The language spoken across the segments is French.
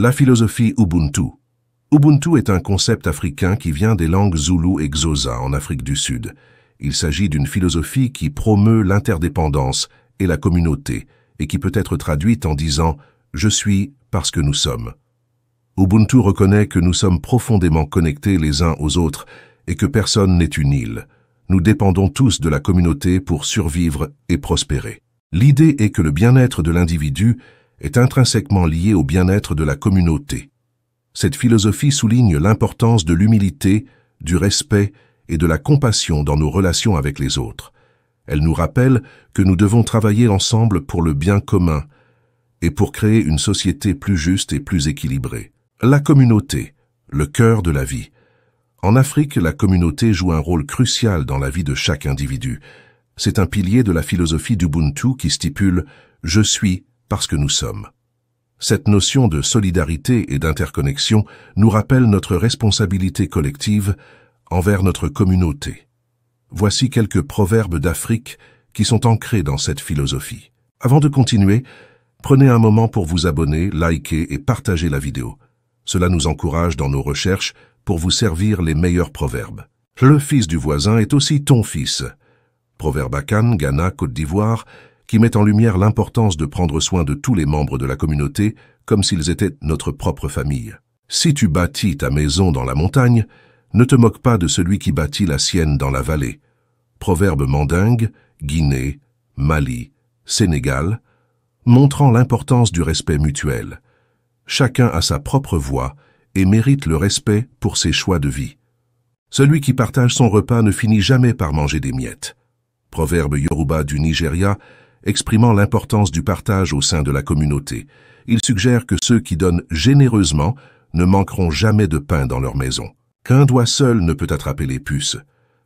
La philosophie Ubuntu. Ubuntu est un concept africain qui vient des langues zoulou et xhosa en Afrique du Sud. Il s'agit d'une philosophie qui promeut l'interdépendance et la communauté et qui peut être traduite en disant « Je suis parce que nous sommes ». Ubuntu reconnaît que nous sommes profondément connectés les uns aux autres et que personne n'est une île. Nous dépendons tous de la communauté pour survivre et prospérer. L'idée est que le bien-être de l'individu est intrinsèquement lié au bien-être de la communauté. Cette philosophie souligne l'importance de l'humilité, du respect et de la compassion dans nos relations avec les autres. Elle nous rappelle que nous devons travailler ensemble pour le bien commun et pour créer une société plus juste et plus équilibrée. La communauté, le cœur de la vie. En Afrique, la communauté joue un rôle crucial dans la vie de chaque individu. C'est un pilier de la philosophie d'Ubuntu qui stipule « Je suis parce que nous sommes ». Cette notion de solidarité et d'interconnexion nous rappelle notre responsabilité collective envers notre communauté. Voici quelques proverbes d'Afrique qui sont ancrés dans cette philosophie. Avant de continuer, prenez un moment pour vous abonner, liker et partager la vidéo. Cela nous encourage dans nos recherches pour vous servir les meilleurs proverbes. Le fils du voisin est aussi ton fils. Proverbe Akan, Ghana, Côte d'Ivoire, qui met en lumière l'importance de prendre soin de tous les membres de la communauté comme s'ils étaient notre propre famille. Si tu bâtis ta maison dans la montagne, ne te moque pas de celui qui bâtit la sienne dans la vallée. Proverbe mandingue, Guinée, Mali, Sénégal, montrant l'importance du respect mutuel. Chacun a sa propre voix et mérite le respect pour ses choix de vie. Celui qui partage son repas ne finit jamais par manger des miettes. Proverbe Yoruba du Nigeria, exprimant l'importance du partage au sein de la communauté. Il suggère que ceux qui donnent généreusement ne manqueront jamais de pain dans leur maison. Qu'un doigt seul ne peut attraper les puces.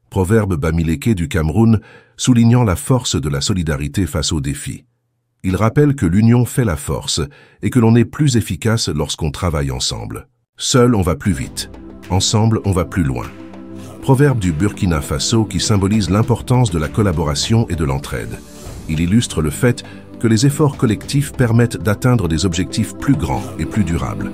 Proverbe Bamileke du Cameroun, soulignant la force de la solidarité face aux défis. Il rappelle que l'union fait la force et que l'on est plus efficace lorsqu'on travaille ensemble. Seul, on va plus vite. Ensemble, on va plus loin. Proverbe du Burkina Faso qui symbolise l'importance de la collaboration et de l'entraide. Il illustre le fait que les efforts collectifs permettent d'atteindre des objectifs plus grands et plus durables.